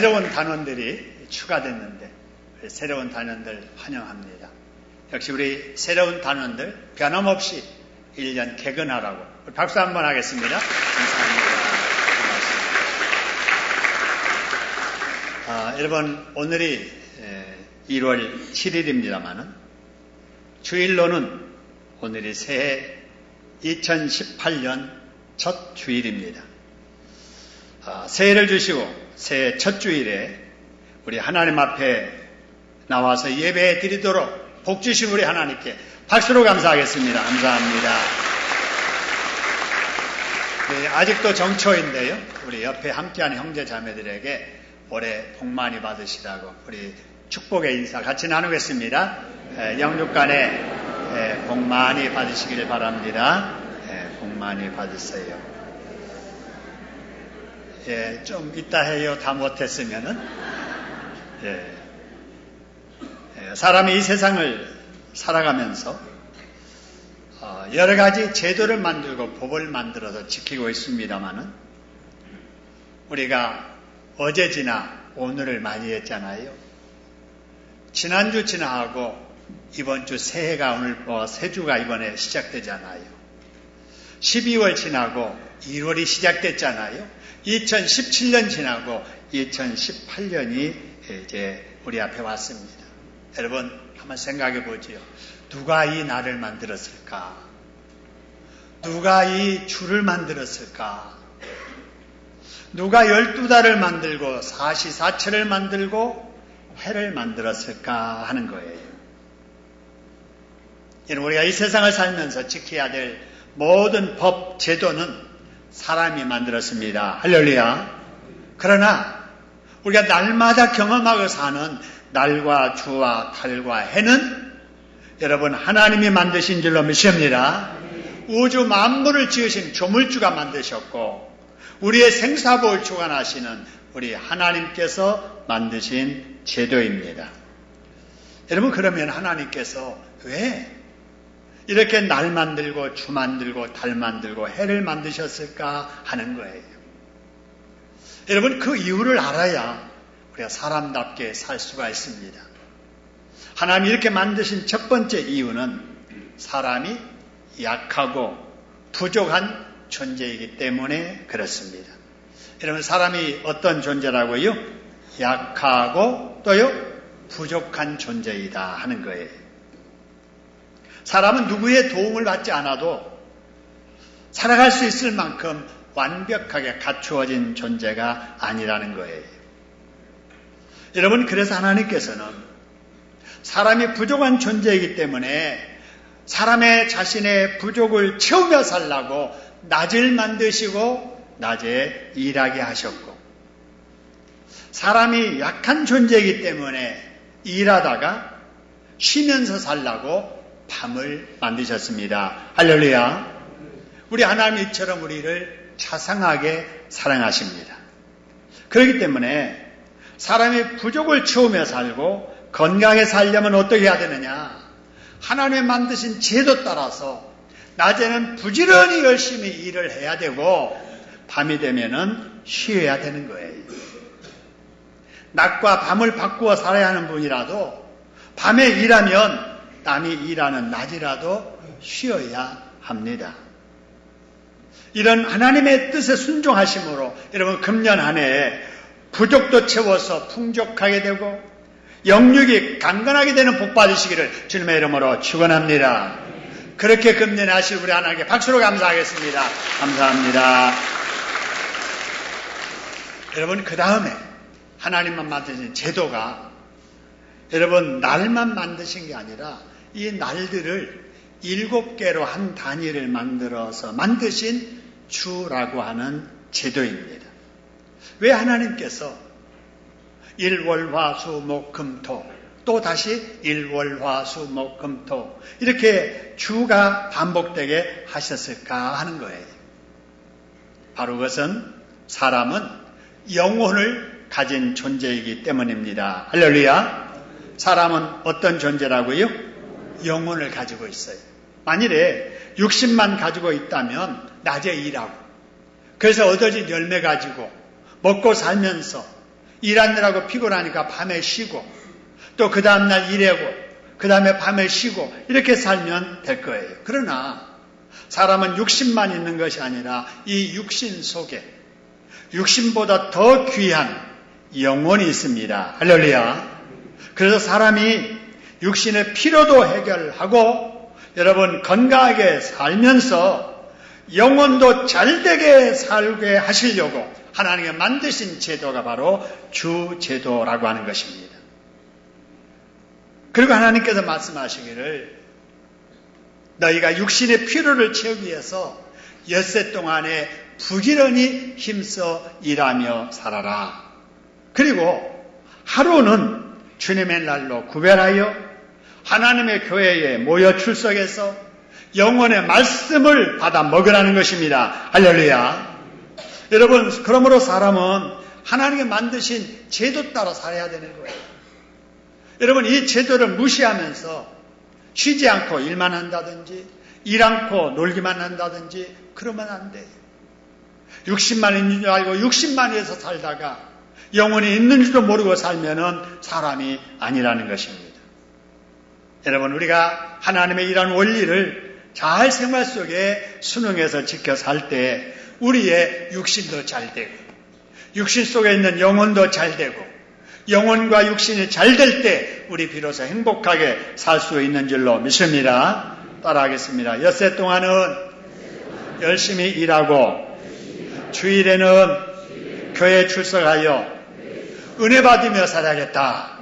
새로운 단원들이 추가됐는데 새로운 단원들 환영합니다. 역시 우리 새로운 단원들 변함없이 1년 개근하라고 박수 한번 하겠습니다. 감사합니다. 여러분, 오늘이 1월 7일입니다만은 주일로는 오늘이 새해 2018년 첫 주일입니다. 새해를 주시고 새해 첫 주일에 우리 하나님 앞에 나와서 예배 드리도록 복 주신 우리 하나님께 박수로 감사하겠습니다. 감사합니다. 네, 아직도 정초인데요. 우리 옆에 함께하는 형제 자매들에게 올해 복 많이 받으시라고 우리 축복의 인사 같이 나누겠습니다. 영육 간에 복 많이 받으시길 바랍니다. 복 많이 받으세요. 좀 이따 해요. 다 못했으면은. 사람이 이 세상을 살아가면서 여러 가지 제도를 만들고 법을 만들어서 지키고 있습니다만은 우리가 어제 지나 오늘을 맞이했잖아요. 지난주 지나하고 이번 주 새해가 오늘 새 주가 이번에 시작되잖아요. 12월 지나고 1월이 시작됐잖아요. 2017년 지나고 2018년이 이제 우리 앞에 왔습니다. 여러분 한번 생각해 보지요. 누가 이 날을 만들었을까? 누가 이 주를 만들었을까? 누가 12달을 만들고 사시사철을 만들고 해를 만들었을까 하는 거예요. 우리가 이 세상을 살면서 지켜야 될 모든 법, 제도는 사람이 만들었습니다. 할렐루야. 그러나 우리가 날마다 경험하고 사는 날과 주와 달과 해는 여러분 하나님이 만드신 줄로 믿습니다. 우주 만물을 지으신 조물주가 만드셨고 우리의 생사복을 주관하시는 우리 하나님께서 만드신 제도입니다. 여러분, 그러면 하나님께서 왜 이렇게 날 만들고 주 만들고 달 만들고 해를 만드셨을까 하는 거예요. 여러분, 그 이유를 알아야 우리가 사람답게 살 수가 있습니다. 하나님이 이렇게 만드신 첫 번째 이유는 사람이 약하고 부족한 존재이기 때문에 그렇습니다. 여러분, 사람이 어떤 존재라고요? 약하고 또요 부족한 존재이다 하는 거예요. 사람은 누구의 도움을 받지 않아도 살아갈 수 있을 만큼 완벽하게 갖추어진 존재가 아니라는 거예요. 여러분, 그래서 하나님께서는 사람이 부족한 존재이기 때문에 사람의 자신의 부족을 채우며 살라고 낮을 만드시고 낮에 일하게 하셨고, 사람이 약한 존재이기 때문에 일하다가 쉬면서 살라고 밤을 만드셨습니다. 할렐루야. 우리 하나님이 이처럼 우리를 자상하게 사랑하십니다. 그렇기 때문에 사람이 부족을 채우며 살고 건강하게 살려면 어떻게 해야 되느냐? 하나님이 만드신 제도 따라서 낮에는 부지런히 열심히 일을 해야 되고 밤이 되면은 쉬어야 되는 거예요. 낮과 밤을 바꾸어 살아야 하는 분이라도 밤에 일하면 남이 일하는 낮이라도 쉬어야 합니다. 이런 하나님의 뜻에 순종하심으로 여러분 금년 한 해에 부족도 채워서 풍족하게 되고 영육이 강건하게 되는 복 받으시기를 주님의 이름으로 축원합니다. 그렇게 금년에 하실 우리 하나님께 박수로 감사하겠습니다. 감사합니다. 여러분, 그 다음에 하나님만 만드신 제도가 여러분 날만 만드신 게 아니라 이 날들을 7개로 한 단위를 만들어서 만드신 주라고 하는 제도입니다. 왜 하나님께서 일월화수목금토 또 다시 일월화수목금토 이렇게 주가 반복되게 하셨을까 하는 거예요. 바로 그것은 사람은 영혼을 가진 존재이기 때문입니다. 할렐루야. 사람은 어떤 존재라고요? 영혼을 가지고 있어요. 만일에 60만 가지고 있다면 낮에 일하고 그래서 얻어진 열매 가지고 먹고 살면서 일하느라고 피곤하니까 밤에 쉬고 또 그 다음날 일하고 그 다음에 밤에 쉬고 이렇게 살면 될 거예요. 그러나 사람은 육신만 있는 것이 아니라 이 육신 속에 육신보다 더 귀한 영혼이 있습니다. 할렐루야. 그래서 사람이 육신의 피로도 해결하고 여러분 건강하게 살면서 영혼도 잘되게 살게 하시려고 하나님이 만드신 제도가 바로 주제도라고 하는 것입니다. 그리고 하나님께서 말씀하시기를 너희가 육신의 피로를 채우기 위해서 엿새 동안에 부지런히 힘써 일하며 살아라. 그리고 하루는 주님의 날로 구별하여 하나님의 교회에 모여 출석해서 영혼의 말씀을 받아 먹으라는 것입니다. 할렐루야. 여러분, 그러므로 사람은 하나님이 만드신 제도 따라 살아야 되는 거예요. 여러분, 이 제도를 무시하면서 쉬지 않고 일만 한다든지 일 않고 놀기만 한다든지 그러면 안 돼요. 육신만 있는 줄 알고 육신만 위해서 살다가 영혼이 있는 줄도 모르고 살면은 사람이 아니라는 것입니다. 여러분, 우리가 하나님의 이러한 원리를 잘 생활 속에 순응해서 지켜 살 때 우리의 육신도 잘 되고 육신 속에 있는 영혼도 잘 되고 영혼과 육신이 잘 될 때 우리 비로소 행복하게 살 수 있는 줄로 믿습니다. 따라하겠습니다. 엿새 동안은 열심히 일하고 주일에는 교회에 출석하여 은혜 받으며 살아야겠다.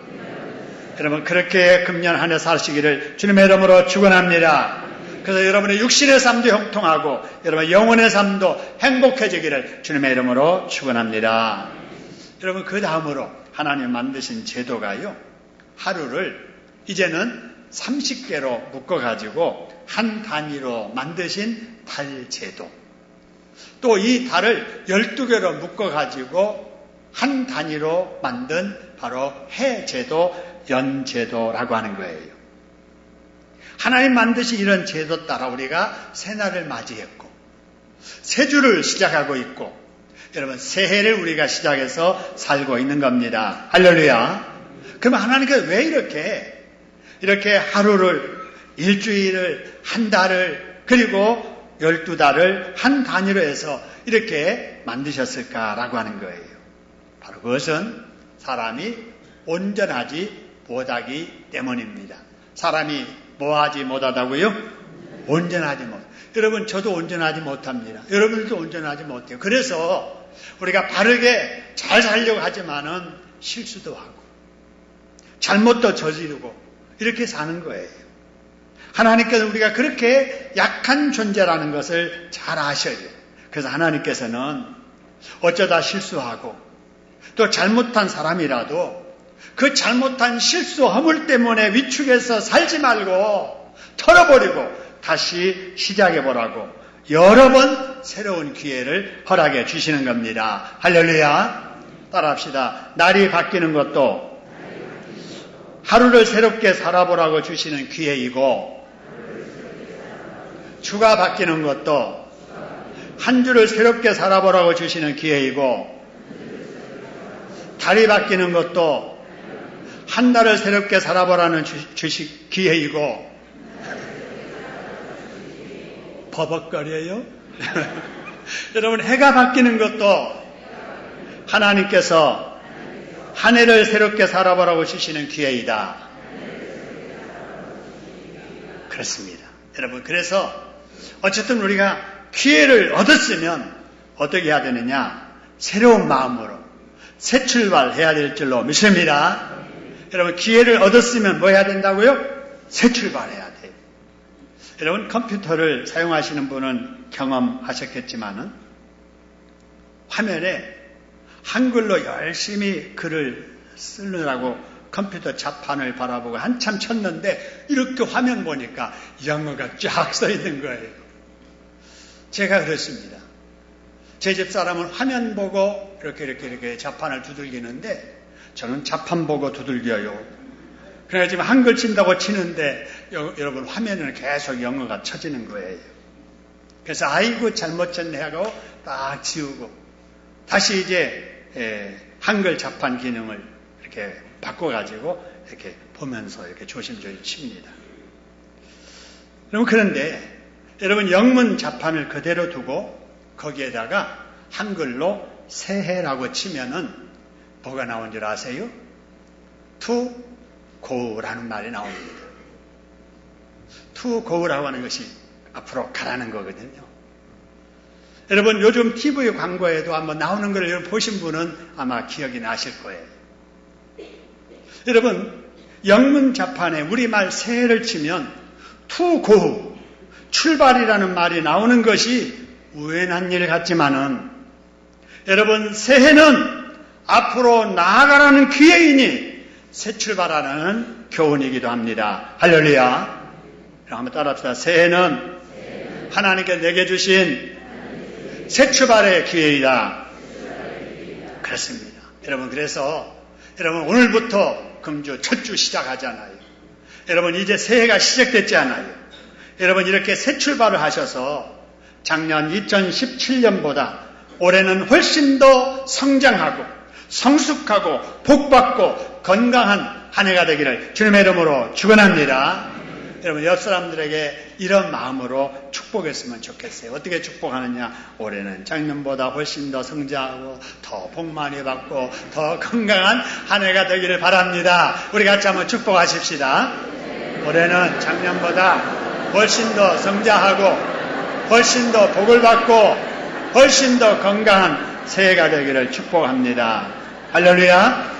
여러분, 그렇게 금년 한 해 사시기를 주님의 이름으로 축원합니다. 그래서 여러분의 육신의 삶도 형통하고 여러분의 영혼의 삶도 행복해지기를 주님의 이름으로 축원합니다. 여러분, 그 다음으로 하나님 만드신 제도가요, 하루를 이제는 30개로 묶어가지고 한 단위로 만드신 달 제도. 또 이 달을 12개로 묶어가지고 한 단위로 만든 바로 해 제도, 연 제도라고 하는 거예요. 하나님 만드신 이런 제도 따라 우리가 새날을 맞이했고 새 주를 시작하고 있고 여러분, 새해를 우리가 시작해서 살고 있는 겁니다. 할렐루야. 그러면 하나님께서 왜 이렇게 하루를, 일주일을, 한 달을, 그리고 12달을 한 단위로 해서 이렇게 만드셨을까라고 하는 거예요. 바로 그것은 사람이 온전하지 못하기 때문입니다. 사람이 뭐하지 못하다고요? 온전하지 못. 여러분, 저도 온전하지 못합니다. 여러분들도 온전하지 못해요. 그래서 우리가 바르게 잘 살려고 하지만은 실수도 하고 잘못도 저지르고 이렇게 사는 거예요. 하나님께서 우리가 그렇게 약한 존재라는 것을 잘 아셔요. 그래서 하나님께서는 어쩌다 실수하고 또 잘못한 사람이라도 그 잘못한 실수 허물 때문에 위축해서 살지 말고 털어버리고 다시 시작해보라고 여러 번 새로운 기회를 허락해 주시는 겁니다. 할렐루야. 따라합시다. 날이 바뀌는 것도 하루를 새롭게 살아보라고 주시는 기회이고 주가 바뀌는 것도 한 주를 새롭게 살아보라고 주시는 기회이고 달이 바뀌는 것도 한 달을 새롭게 살아보라는 기회이고 버벅거려요? 여러분, 해가 바뀌는 것도 하나님께서 한 해를 새롭게 살아보라고 주시는 기회이다. 그렇습니다. 여러분, 그래서 어쨌든 우리가 기회를 얻었으면 어떻게 해야 되느냐? 새로운 마음으로 새 출발해야 될 줄로 믿습니다. 여러분, 기회를 얻었으면 뭐 해야 된다고요? 새 출발해야 돼요. 여러분, 컴퓨터를 사용하시는 분은 경험하셨겠지만은 화면에 한글로 열심히 글을 쓰느라고 컴퓨터 자판을 바라보고 한참 쳤는데 이렇게 화면 보니까 영어가 쫙 써 있는 거예요. 제가 그렇습니다. 제 집사람은 화면 보고 이렇게 자판을 두들기는데 저는 자판 보고 두들겨요. 그래서 지금 한글 친다고 치는데 여러분, 화면에는 계속 영어가 쳐지는 거예요. 그래서 아이고 잘못 쳤네 하고 딱 지우고 다시 이제 한글 자판 기능을 이렇게 바꿔가지고 이렇게 보면서 이렇게 조심조심 칩니다. 그런데 여러분 영문 자판을 그대로 두고 거기에다가 한글로 새해라고 치면은 뭐가 나온 줄 아세요? to go라는 말이 나옵니다. to go라고 하는 것이 앞으로 가라는 거거든요. 여러분 요즘 TV 광고에도 한번 나오는 걸 여러분 보신 분은 아마 기억이 나실 거예요. 여러분 영문 자판에 우리말 새해를 치면 to go 출발이라는 말이 나오는 것이 우연한 일 같지만은 여러분 새해는 앞으로 나아가라는 기회이니 새 출발하는 교훈이기도 합니다. 할렐루야. 한번 따라합시다. 새해는 하나님께 내게 주신 새 출발의 기회이다. 그렇습니다. 여러분 그래서 여러분 오늘부터 금주 첫 주 시작하잖아요. 여러분 이제 새해가 시작됐지 않아요. 여러분 이렇게 새 출발을 하셔서 작년 2017년보다 올해는 훨씬 더 성장하고 성숙하고 복받고 건강한 한 해가 되기를 주님의 이름으로 축원합니다. 여러분 옆 사람들에게 이런 마음으로 축복했으면 좋겠어요. 어떻게 축복하느냐? 올해는 작년보다 훨씬 더 성장하고 더 복 많이 받고 더 건강한 한 해가 되기를 바랍니다. 우리 같이 한번 축복하십시다. 올해는 작년보다 훨씬 더 성장하고 훨씬 더 복을 받고 훨씬 더 건강한 새해가 되기를 축복합니다. 할렐루야.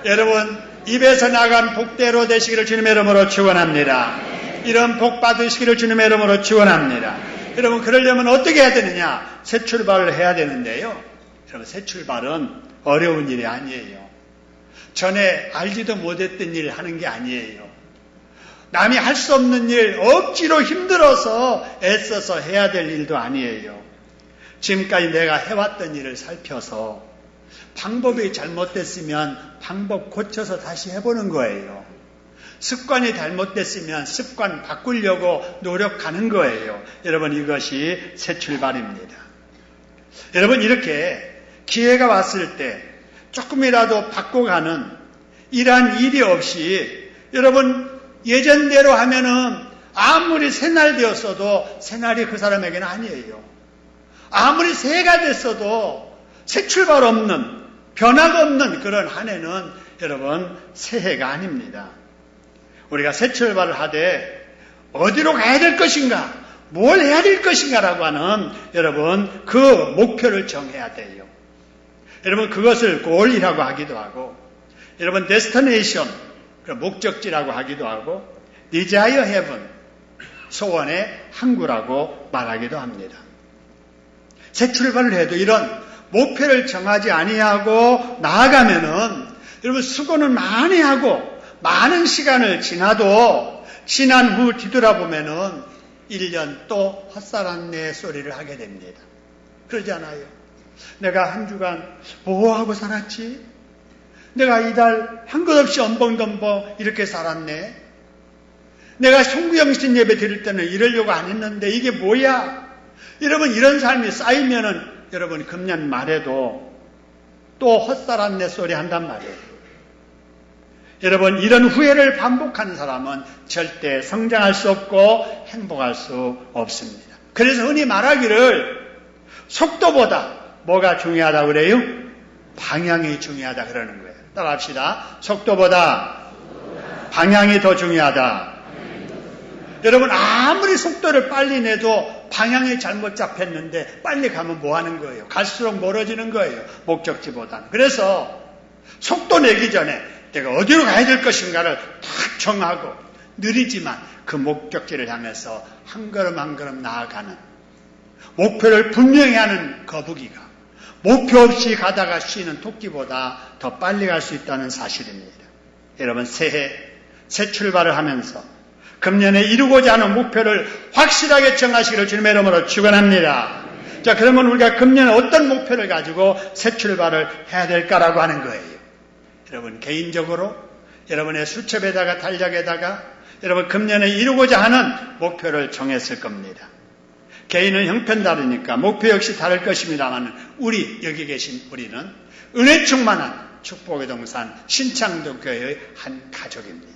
여러분 입에서 나간 복대로 되시기를 주님의 이름으로 축원합니다. 이런 복 받으시기를 주님의 이름으로 축원합니다. 여러분 그러려면 어떻게 해야 되느냐? 새 출발을 해야 되는데요. 여러분 새 출발은 어려운 일이 아니에요. 전에 알지도 못했던 일 하는 게 아니에요. 남이 할 수 없는 일 억지로 힘들어서 애써서 해야 될 일도 아니에요. 지금까지 내가 해왔던 일을 살펴서 방법이 잘못됐으면 방법 고쳐서 다시 해보는 거예요. 습관이 잘못됐으면 습관 바꾸려고 노력하는 거예요. 여러분 이것이 새 출발입니다. 여러분 이렇게 기회가 왔을 때 조금이라도 바꿔가는 이러한 일이 없이 여러분 예전대로 하면은 아무리 새날 되었어도 새날이 그 사람에게는 아니에요. 아무리 새해가 됐어도 새 출발 없는 변화가 없는 그런 한 해는 여러분 새해가 아닙니다. 우리가 새 출발을 하되 어디로 가야 될 것인가 뭘 해야 될 것인가라고 하는 여러분 그 목표를 정해야 돼요. 여러분 그것을 골이라고 하기도 하고 여러분 데스티네이션 목적지라고 하기도 하고 Desire Heaven 소원의 항구라고 말하기도 합니다. 새 출발을 해도 이런 목표를 정하지 아니하고 나아가면은 여러분 수고는 많이 하고 많은 시간을 지나도 지난 후 뒤돌아보면은 1년 또 헛살았네 소리를 하게 됩니다. 그러지 않아요? 내가 한 주간 뭐하고 살았지? 내가 이달 한 것 없이 엄벙덤벙 이렇게 살았네. 내가 송구영신 예배 드릴 때는 이러려고 안 했는데 이게 뭐야? 여러분 이런 삶이 쌓이면은 여러분 금년 말에도 또 헛살았네 소리 한단 말이에요. 여러분 이런 후회를 반복하는 사람은 절대 성장할 수 없고 행복할 수 없습니다. 그래서 흔히 말하기를 속도보다 뭐가 중요하다고 그래요? 방향이 중요하다 그러는 거예요. 따라합시다. 속도보다 방향이 더 중요하다. 여러분 아무리 속도를 빨리 내도 방향이 잘못 잡혔는데 빨리 가면 뭐 하는 거예요? 갈수록 멀어지는 거예요. 목적지보다는. 그래서 속도 내기 전에 내가 어디로 가야 될 것인가를 딱 정하고 느리지만 그 목적지를 향해서 한 걸음 한 걸음 나아가는 목표를 분명히 하는 거북이가 목표 없이 가다가 쉬는 토끼보다 더 빨리 갈 수 있다는 사실입니다. 여러분 새해 새 출발을 하면서 금년에 이루고자 하는 목표를 확실하게 정하시기를 주님의 이름으로 축원합니다. 자, 그러면 우리가 금년에 어떤 목표를 가지고 새 출발을 해야 될까라고 하는 거예요. 여러분 개인적으로 여러분의 수첩에다가 달력에다가 여러분 금년에 이루고자 하는 목표를 정했을 겁니다. 개인은 형편 다르니까 목표 역시 다를 것입니다만 여기 계신 우리는 은혜 충만한 축복의 동산 신창도 교회의 한 가족입니다.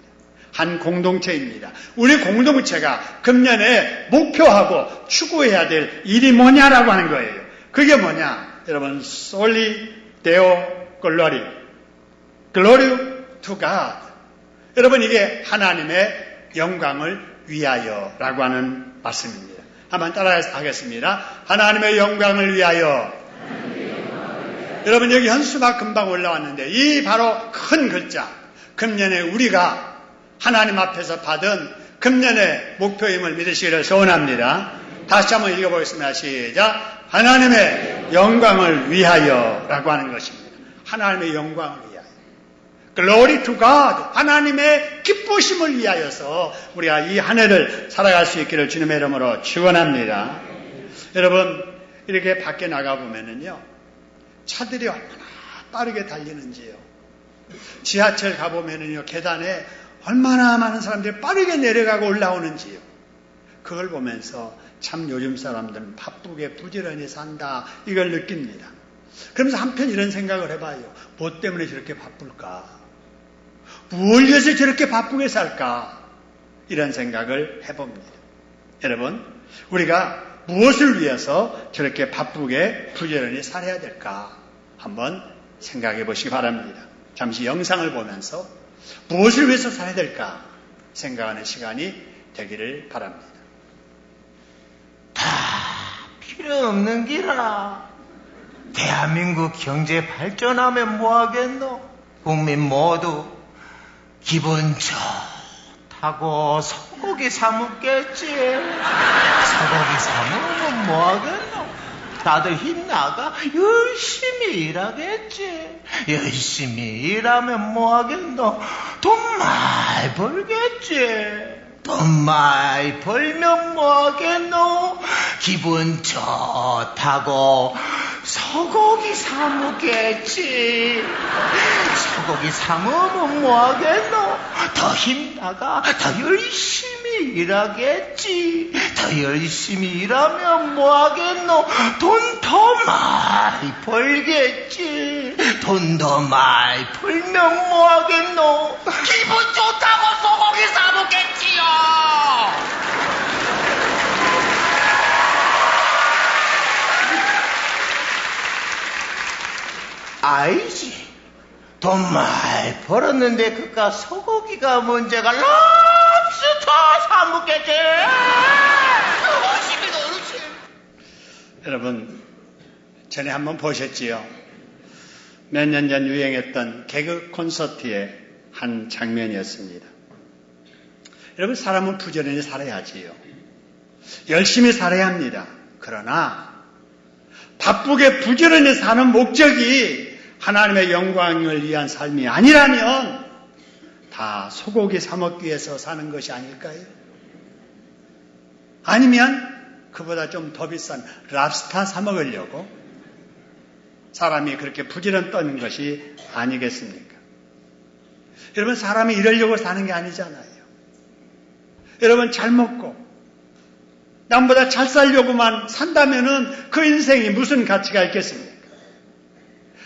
한 공동체입니다. 우리 공동체가 금년에 목표하고 추구해야 될 일이 뭐냐라고 하는 거예요. 그게 뭐냐? 여러분, Soli Deo Glory, Glory to God. 여러분, 이게 하나님의 영광을 위하여라고 하는 말씀입니다. 한번 따라하겠습니다. 하나님의 영광을 위하여. 여러분, 여기 현수막 금방 올라왔는데 이 바로 큰 글자, 금년에 우리가 하나님 앞에서 받은 금년의 목표임을 믿으시기를 소원합니다. 다시 한번 읽어보겠습니다. 시작. 하나님의 영광을 위하여라고 하는 것입니다. 하나님의 영광을 위하여. Glory to God. 하나님의 기쁘심을 위하여서 우리가 이 한 해를 살아갈 수 있기를 주님의 이름으로 축원합니다. 여러분, 이렇게 밖에 나가보면은요, 차들이 얼마나 빠르게 달리는지요. 지하철 가보면은요, 계단에 얼마나 많은 사람들이 빠르게 내려가고 올라오는지요. 그걸 보면서 참 요즘 사람들은 바쁘게 부지런히 산다, 이걸 느낍니다. 그러면서 한편 이런 생각을 해봐요. 뭐 때문에 저렇게 바쁠까? 무엇을 위해서 저렇게 바쁘게 살까? 이런 생각을 해봅니다. 여러분, 우리가 무엇을 위해서 저렇게 바쁘게 부지런히 살아야 될까? 한번 생각해 보시기 바랍니다. 잠시 영상을 보면서 무엇을 위해서 살아야 될까 생각하는 시간이 되기를 바랍니다. 다 필요 없는 기라. 대한민국 경제 발전하면 뭐하겠노? 국민 모두 기분 좋다고 소고기 사 먹겠지. 소고기 사 먹으면 뭐하겠노? 다들 힘나가 열심히 일하겠지. 열심히 일하면 뭐하겠노? 돈 많이 벌겠지. 돈 많이 벌면 뭐하겠노? 기분 좋다고 소고기 사 먹겠지. 소고기 사 먹으면 뭐하겠노? 더 힘나가 더 열심히 일하겠지. 더 열심히 일하면 뭐하겠노? 돈 더 많이 벌겠지. 돈 더 많이 벌면 뭐하겠노? 기분 좋다고 소고기 사 먹겠지요. 아니지. 돈 많이 벌었는데 그깟 소고기가 문제가 랍스터 사 먹겠지. 어르신이다 어르신. 여러분, 전에 한번 보셨지요? 몇 년 전 유행했던 개그 콘서트의 한 장면이었습니다. 여러분, 사람은 부지런히 살아야지요. 열심히 살아야 합니다. 그러나 바쁘게 부지런히 사는 목적이 하나님의 영광을 위한 삶이 아니라면 다 소고기 사 먹기 위해서 사는 것이 아닐까요? 아니면 그보다 좀 더 비싼 랍스터 사 먹으려고 사람이 그렇게 부지런 떠는 것이 아니겠습니까? 여러분, 사람이 이러려고 사는 게 아니잖아요. 여러분, 잘 먹고 남보다 잘 살려고만 산다면은 그 인생이 무슨 가치가 있겠습니까?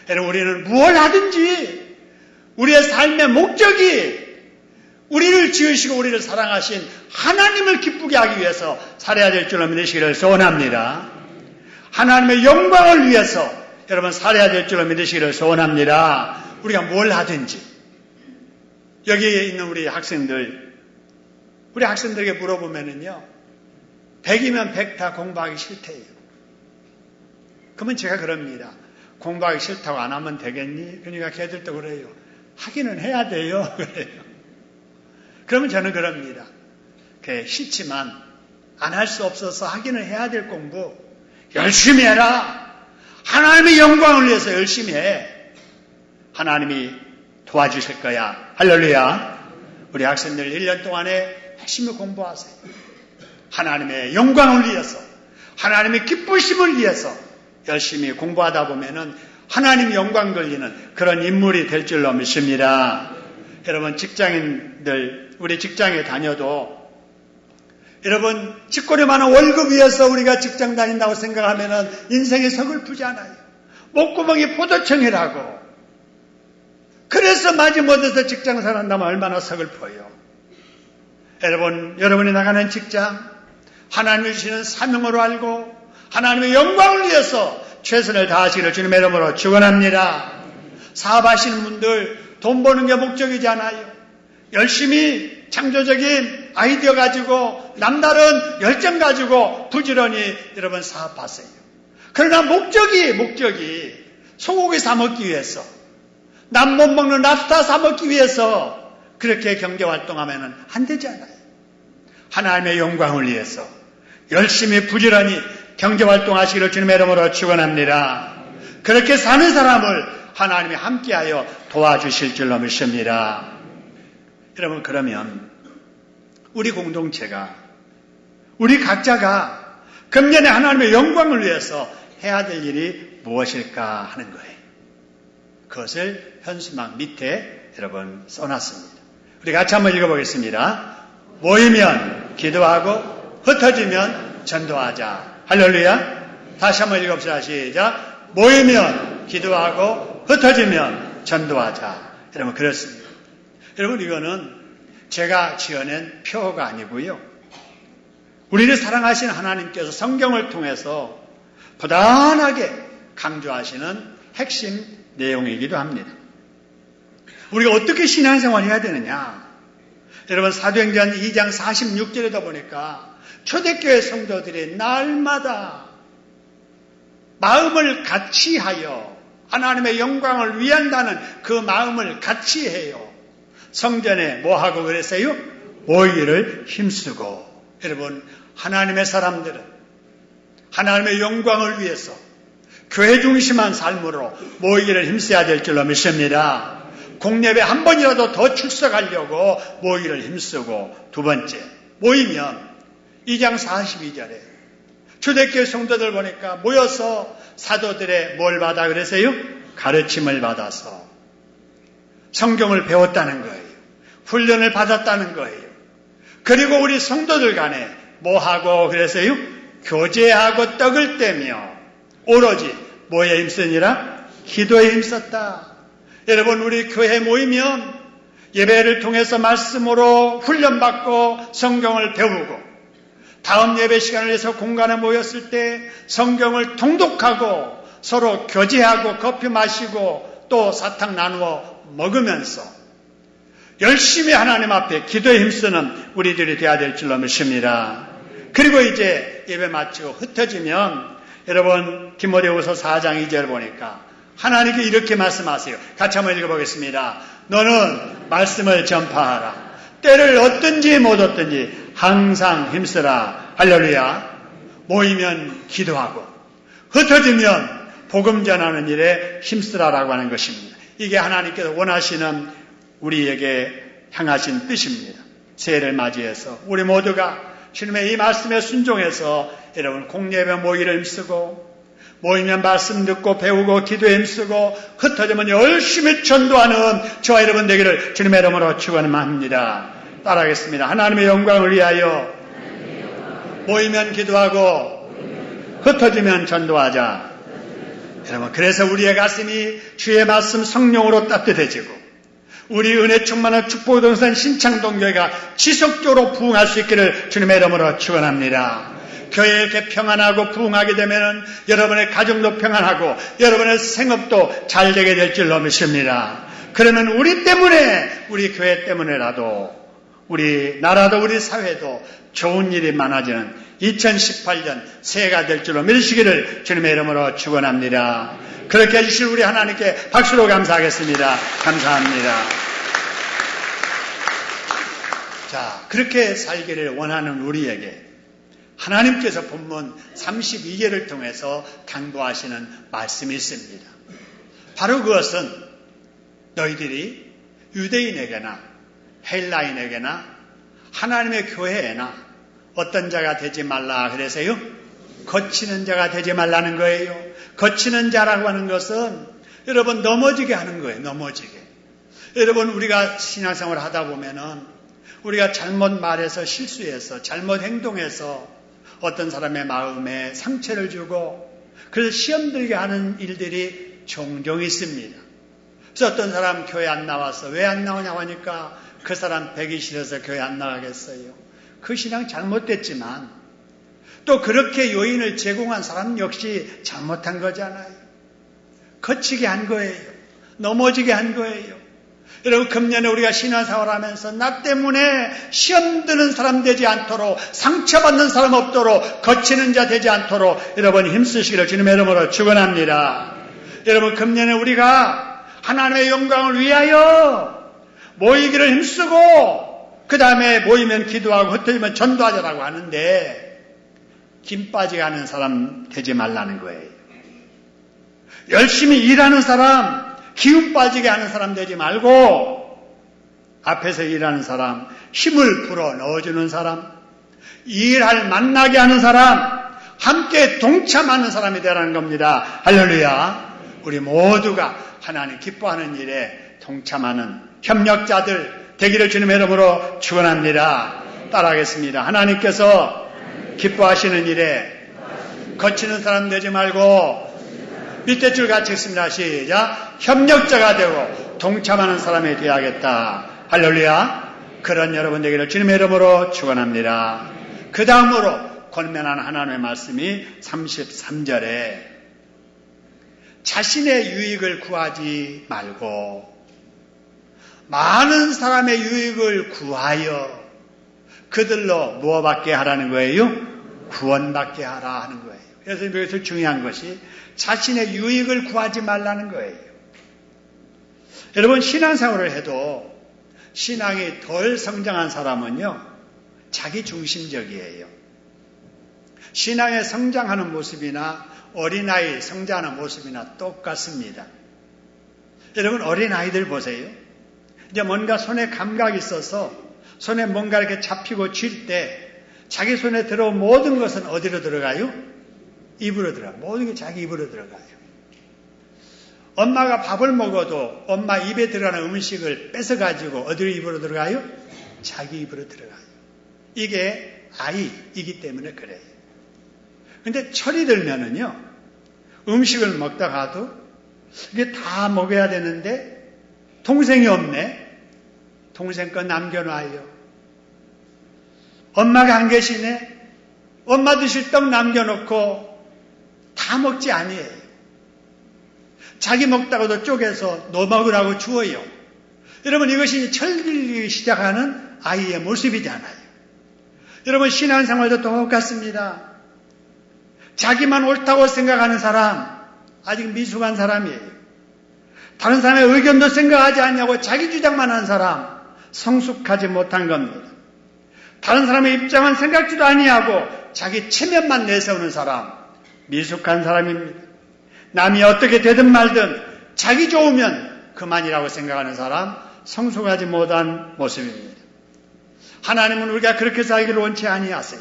여러분, 우리는 무엇을 하든지 우리의 삶의 목적이 우리를 지으시고 우리를 사랑하신 하나님을 기쁘게 하기 위해서 살아야 될 줄로 믿으시기를 소원합니다. 하나님의 영광을 위해서 여러분 살아야 될 줄로 믿으시기를 소원합니다. 우리가 뭘 하든지 여기에 있는 우리 학생들에게 물어보면은요, 100이면 100 다 공부하기 싫대요. 그러면 제가 그럽니다. 공부하기 싫다고 안 하면 되겠니? 그러니까 걔들도 그래요. 하기는 해야 돼요. 그래요. 그러면 저는 그럽니다. 그래, 싫지만 안 할 수 없어서 하기는 해야 될 공부 열심히 해라. 하나님의 영광을 위해서 열심히 해. 하나님이 도와주실 거야. 할렐루야. 우리 학생들 1년 동안에 열심히 공부하세요. 하나님의 영광을 위해서, 하나님의 기쁘심을 위해서 열심히 공부하다 보면은 하나님 영광 돌리는 그런 인물이 될 줄로 믿습니다. 여러분, 직장인들, 우리 직장에 다녀도 여러분, 쥐꼬리 많은 월급 위해서 우리가 직장 다닌다고 생각하면 인생이 서글프잖아요. 목구멍이 포도청이라고. 그래서 마지못해서 직장생활 한다면 얼마나 서글퍼요. 여러분이 나가는 직장, 하나님이 주시는 사명으로 알고 하나님의 영광을 위해서 최선을 다하시기를 주님의 이름으로 축원합니다. 사업하시는 분들 돈 버는 게 목적이잖아요. 열심히 창조적인 아이디어 가지고 남다른 열정 가지고 부지런히 여러분 사업하세요. 그러나 목적이 소고기 사 먹기 위해서, 남 못 먹는 랍스터 사 먹기 위해서 그렇게 경제활동하면 안 되잖아요. 하나님의 영광을 위해서 열심히 부지런히 경제활동하시기를 주님의 이름으로 축원합니다. 그렇게 사는 사람을 하나님이 함께하여 도와주실 줄로 믿습니다. 여러분, 그러면 우리 공동체가, 우리 각자가 금년에 하나님의 영광을 위해서 해야 될 일이 무엇일까 하는 거예요. 그것을 현수막 밑에 여러분 써놨습니다. 우리 같이 한번 읽어보겠습니다. 모이면 기도하고 흩어지면 전도하자. 할렐루야. 다시 한번 읽어봅시다. 시작. 모이면 기도하고 흩어지면 전도하자. 여러분, 그렇습니다. 여러분, 이거는 제가 지어낸 표가 아니고요. 우리를 사랑하시는 하나님께서 성경을 통해서 부단하게 강조하시는 핵심 내용이기도 합니다. 우리가 어떻게 신앙생활을 해야 되느냐? 여러분, 사도행전 2장 46절에다 보니까 초대교회 성도들이 날마다 마음을 같이 하여 하나님의 영광을 위한다는 그 마음을 같이 해요. 성전에 뭐하고 그랬어요? 모이기를 힘쓰고. 여러분, 하나님의 사람들은 하나님의 영광을 위해서 교회 중심한 삶으로 모이기를 힘써야 될 줄로 믿습니다. 공예배 한 번이라도 더 출석하려고 모이기를 힘쓰고, 두 번째, 모이면 2장 42절에 초대교회 성도들 보니까 모여서 사도들의 뭘 받아 그랬어요? 가르침을 받아서 성경을 배웠다는 거예요. 훈련을 받았다는 거예요. 그리고 우리 성도들 간에 뭐하고 그랬어요? 교제하고 떡을 떼며 오로지 뭐에 힘쓰니라? 기도에 힘썼다. 여러분, 우리 교회 모이면 예배를 통해서 말씀으로 훈련받고 성경을 배우고, 다음 예배 시간을 위해서 공간에 모였을 때 성경을 통독하고 서로 교제하고 커피 마시고 또 사탕 나누어 먹으면서 열심히 하나님 앞에 기도에 힘쓰는 우리들이 되어야 될 줄로 믿습니다. 그리고 이제 예배 마치고 흩어지면 여러분, 디모데후서 4장 2절 보니까 하나님께 이렇게 말씀하세요. 같이 한번 읽어보겠습니다. 너는 말씀을 전파하라. 때를 얻든지 못 얻든지 항상 힘쓰라. 할렐루야. 모이면 기도하고 흩어지면 복음 전하는 일에 힘쓰라라고 하는 것입니다. 이게 하나님께서 원하시는 우리에게 향하신 뜻입니다. 새해를 맞이해서 우리 모두가 주님의 이 말씀에 순종해서 여러분 공예배 모이기를 힘쓰고, 모이면 말씀 듣고 배우고 기도에 힘쓰고, 흩어지면 열심히 전도하는 저와 여러분 되기를 주님의 이름으로 축원합니다. 따라하겠습니다. 하나님의 영광을 위하여 모이면 기도하고 흩어지면 전도하자. 여러분, 그래서 우리의 가슴이 주의 말씀 성령으로 따뜻해지고 우리 은혜 충만한 축복 동산 신창동교회가 지속적으로 부흥할 수 있기를 주님의 이름으로 축원합니다. 교회에 이렇게 평안하고 부흥하게 되면 여러분의 가정도 평안하고 여러분의 생업도 잘 되게 될 줄로 믿습니다. 그러면 우리 때문에, 우리 교회 때문에라도 우리 나라도 우리 사회도 좋은 일이 많아지는 2018년 새해가 될 줄로 믿으시기를 주님의 이름으로 축원합니다. 그렇게 해주실 우리 하나님께 박수로 감사하겠습니다. 감사합니다. 자, 그렇게 살기를 원하는 우리에게 하나님께서 본문 32절을 통해서 당부하시는 말씀이 있습니다. 바로 그것은 너희들이 유대인에게나 헬라인에게나 하나님의 교회에나 어떤 자가 되지 말라 그래서요? 거치는 자가 되지 말라는 거예요. 거치는 자라고 하는 것은 여러분 넘어지게 하는 거예요. 넘어지게. 여러분, 우리가 신앙생활을 하다 보면은 우리가 잘못 말해서 실수해서 잘못 행동해서 어떤 사람의 마음에 상처를 주고 그래서 시험 들게 하는 일들이 종종 있습니다. 그래서 어떤 사람 교회 안 나와서 왜 안 나오냐고 하니까 그 사람 배기 싫어서 교회 안 나가겠어요. 그 신앙 잘못됐지만 또 그렇게 요인을 제공한 사람 역시 잘못한 거잖아요. 거치게 한 거예요. 넘어지게 한 거예요. 여러분, 금년에 우리가 신앙생활하면서 나 때문에 시험 드는 사람 되지 않도록, 상처받는 사람 없도록, 거치는 자 되지 않도록 여러분 힘쓰시기를 주님의 이름으로 축원합니다. 여러분, 금년에 우리가 하나님의 영광을 위하여 모이기를 힘쓰고 그 다음에 모이면 기도하고 흩어지면 전도하자라고 하는데 김 빠지게 하는 사람 되지 말라는 거예요. 열심히 일하는 사람, 기운 빠지게 하는 사람 되지 말고 앞에서 일하는 사람, 힘을 불어 넣어주는 사람, 일할 만나게 하는 사람, 함께 동참하는 사람이 되라는 겁니다. 할렐루야. 우리 모두가 하나님 기뻐하는 일에 동참하는 협력자들 되기를 주님의 이름으로 축원합니다. 따라하겠습니다. 하나님께서 기뻐하시는 일에 거치는 사람 되지 말고 밑에 줄 같이 읽습니다. 시작. 협력자가 되고 동참하는 사람이 되어야겠다. 할렐루야. 그런 여러분 되기를 주님의 이름으로 축원합니다. 그 다음으로 권면한 하나님의 말씀이 33절에 자신의 유익을 구하지 말고 많은 사람의 유익을 구하여 그들로 무엇 받게 하라는 거예요? 구원받게 하라 하는 거예요. 그래서 여기서 중요한 것이 자신의 유익을 구하지 말라는 거예요. 여러분, 신앙생활을 해도 신앙이 덜 성장한 사람은요, 자기 중심적이에요. 신앙에 성장하는 모습이나 어린아이 성장하는 모습이나 똑같습니다. 여러분, 어린아이들 보세요. 이제 뭔가 손에 감각이 있어서 손에 뭔가 이렇게 잡히고 쥘 때 자기 손에 들어온 모든 것은 어디로 들어가요? 입으로 들어가요. 모든 게 자기 입으로 들어가요. 엄마가 밥을 먹어도 엄마 입에 들어가는 음식을 뺏어가지고 어디로 입으로 들어가요? 자기 입으로 들어가요. 이게 아이이기 때문에 그래요. 근데 철이 들면은요, 음식을 먹다가도 이게 다 먹어야 되는데 동생이 없네. 동생 거 남겨놔요. 엄마가 안 계시네. 엄마 드실 떡 남겨놓고 다 먹지 아니에요. 자기 먹다가도 쪼개서 너 먹으라고 주어요. 여러분, 이것이 철들기 시작하는 아이의 모습이잖아요. 여러분, 신앙생활도 똑같습니다. 자기만 옳다고 생각하는 사람, 아직 미숙한 사람이에요. 다른 사람의 의견도 생각하지 않냐고 자기 주장만 하는 사람, 성숙하지 못한 겁니다. 다른 사람의 입장은 생각지도 아니하고 자기 체면만 내세우는 사람, 미숙한 사람입니다. 남이 어떻게 되든 말든 자기 좋으면 그만이라고 생각하는 사람, 성숙하지 못한 모습입니다. 하나님은 우리가 그렇게 살기를 원치 아니하세요.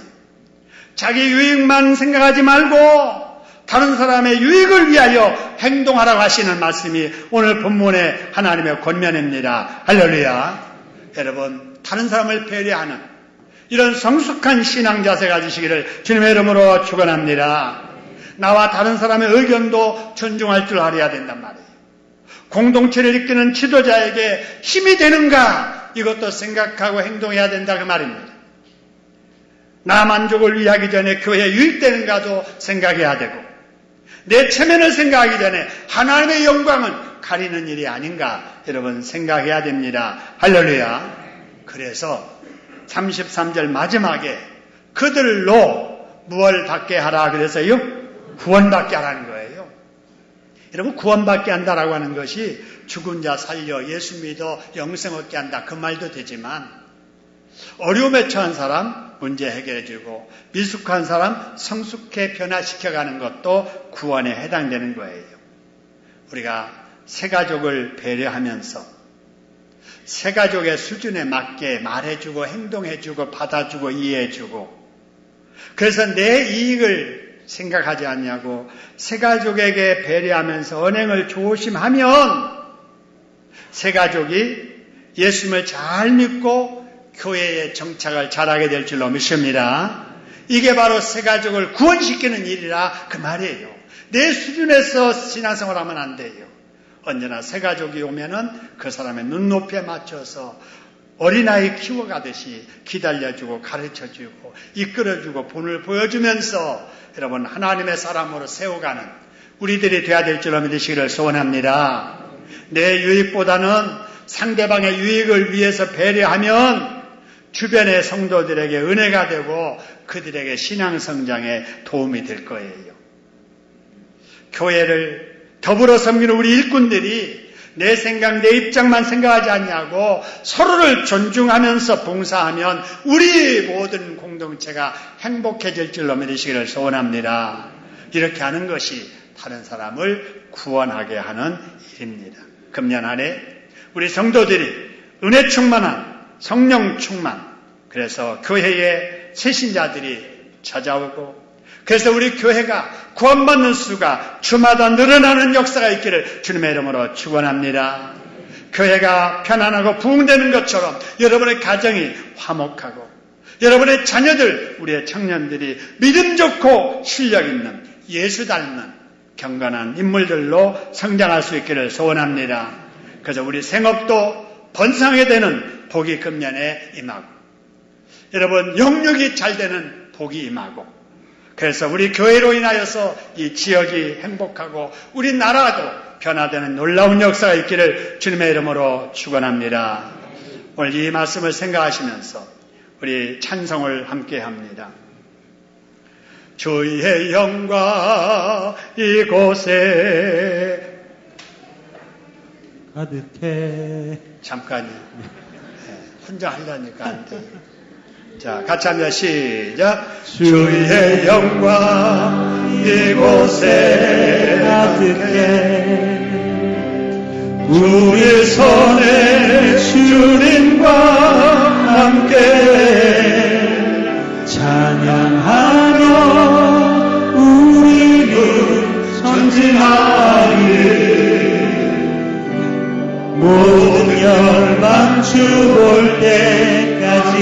자기 유익만 생각하지 말고 다른 사람의 유익을 위하여 행동하라고 하시는 말씀이 오늘 본문의 하나님의 권면입니다. 할렐루야. 여러분, 다른 사람을 배려하는 이런 성숙한 신앙 자세 가지시기를 주님의 이름으로 축원합니다. 나와 다른 사람의 의견도 존중할 줄 알아야 된단 말이에요. 공동체를 이끄는 지도자에게 힘이 되는가, 이것도 생각하고 행동해야 된다 그 말입니다. 나 만족을 위하기 전에 교회에 유익되는가도 생각해야 되고, 내 체면을 생각하기 전에 하나님의 영광은 가리는 일이 아닌가 여러분 생각해야 됩니다. 할렐루야. 그래서 33절 마지막에 그들로 무엇을 받게 하라 그래서요? 구원받게 하라는 거예요. 여러분, 구원받게 한다라고 하는 것이 죽은 자 살려 예수 믿어 영생 얻게 한다 그 말도 되지만, 어려움에 처한 사람 문제 해결해주고 미숙한 사람 성숙해 변화시켜가는 것도 구원에 해당되는 거예요. 우리가 새가족을 배려하면서 새가족의 수준에 맞게 말해주고 행동해주고 받아주고 이해해주고, 그래서 내 이익을 생각하지 않냐고 새가족에게 배려하면서 언행을 조심하면 새가족이 예수님을 잘 믿고 교회의 정착을 잘하게 될 줄로 믿습니다. 이게 바로 새가족을 구원시키는 일이라 그 말이에요. 내 수준에서 신앙생활 하면 안 돼요. 언제나 새가족이 오면은 그 사람의 눈높이에 맞춰서 어린아이 키워가듯이 기다려주고 가르쳐주고 이끌어주고 본을 보여주면서 여러분 하나님의 사람으로 세워가는 우리들이 돼야 될 줄로 믿으시기를 소원합니다. 내 유익보다는 상대방의 유익을 위해서 배려하면 주변의 성도들에게 은혜가 되고 그들에게 신앙 성장에 도움이 될 거예요. 교회를 더불어 섬기는 우리 일꾼들이 내 생각, 내 입장만 생각하지 않냐고 서로를 존중하면서 봉사하면 우리 모든 공동체가 행복해질 줄로 믿으시기를 소원합니다. 이렇게 하는 것이 다른 사람을 구원하게 하는 일입니다. 금년 안에 우리 성도들이 은혜 충만한 성령 충만, 그래서 교회에 새신자들이 찾아오고 그래서 우리 교회가 구원받는 수가 주마다 늘어나는 역사가 있기를 주님의 이름으로 축원합니다. 교회가 편안하고 부흥되는 것처럼 여러분의 가정이 화목하고 여러분의 자녀들, 우리의 청년들이 믿음 좋고 실력 있는 예수 닮는 경건한 인물들로 성장할 수 있기를 소원합니다. 그래서 우리 생업도 번성하게 되는 복이 금년에 임하고 여러분 영육이 잘 되는 복이 임하고 그래서 우리 교회로 인하여서 이 지역이 행복하고 우리나라도 변화되는 놀라운 역사가 있기를 주님의 이름으로 축원합니다. 오늘 이 말씀을 생각하시면서 우리 찬송을 함께 합니다. 주의 영광 이곳에 가득해. 잠깐요. 혼자 하려니까 안 돼요. 자, 같이 합니다. 시작. 주의 영광 이곳에 가득해. 우리 손에 주님과 함께 찬양하며 우리는 전진하리. 모든 열망 주 볼 때까지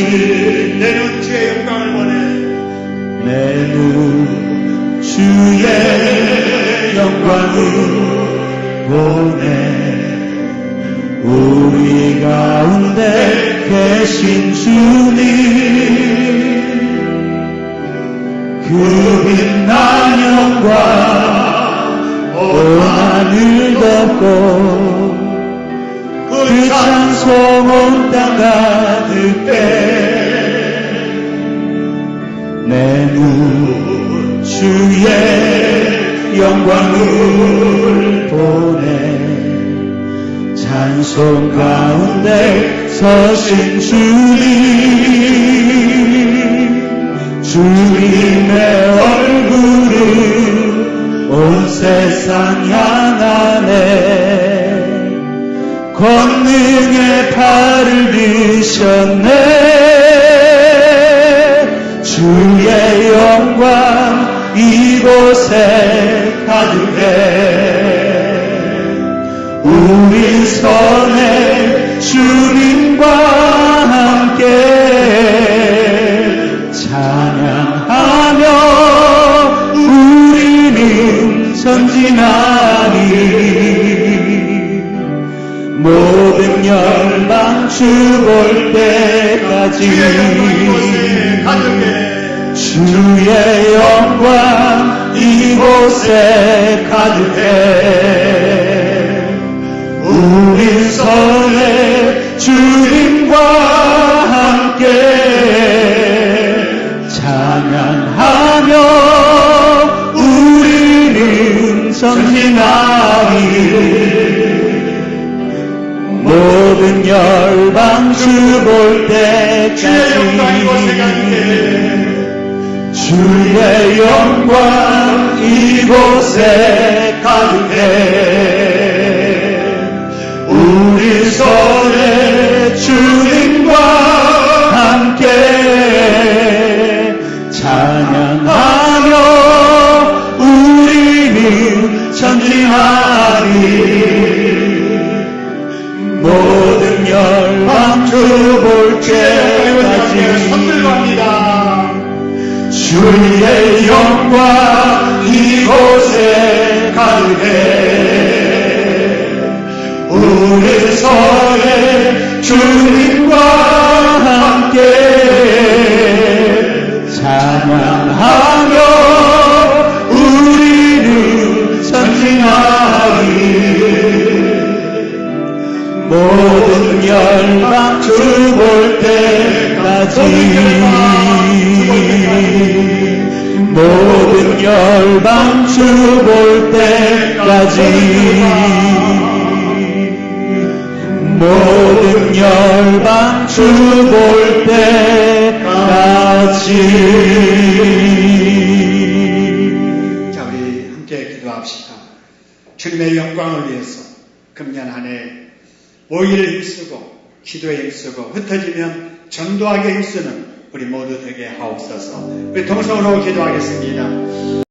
내 눈 주의 영광을 보내. 내 눈 주의 영광을 보내. 우리 가운데 계신 주님 그 빛난 영광 온 하늘 덮고 그 찬송 온 땅 가득해. 내 눈 주의 영광을 보내. 찬송 가운데 서신 주님 주님의 얼굴을 온 세상 향하네. 권능의 팔을 드셨네. 주의 영광 이곳에 가득해. 우리 손에 주님과 함께 찬양하며 우리는 전진하리. 모든 열방 주 볼 때까지 주의 영광 이곳에 가득해. 우리 손에 주님과 함께 찬양하며 우리는 전진하리. 모든 열방 주 볼 때까지 주의 영광 이곳에 가득해. 우리 손에 주님과 함께 찬양하며 우리는 전진하리. 모든 열방 주 볼 때 주의 영광 이곳에 가득해 우리 서에 주님과 함께 찬양하며 우리는 전진하리 모든 열방 주 볼 때까지 모든 열방 주 볼 때까지 모든 열방 주 볼 때까지. 자, 우리 함께 기도합시다. 주님의 영광을 위해서 금년 한 해 모의를 힘쓰고 기도에 힘쓰고 흩어지면 전도하게 힘쓰는 우리 모두 되게 하옵소서. 우리 동성으로 기도하겠습니다.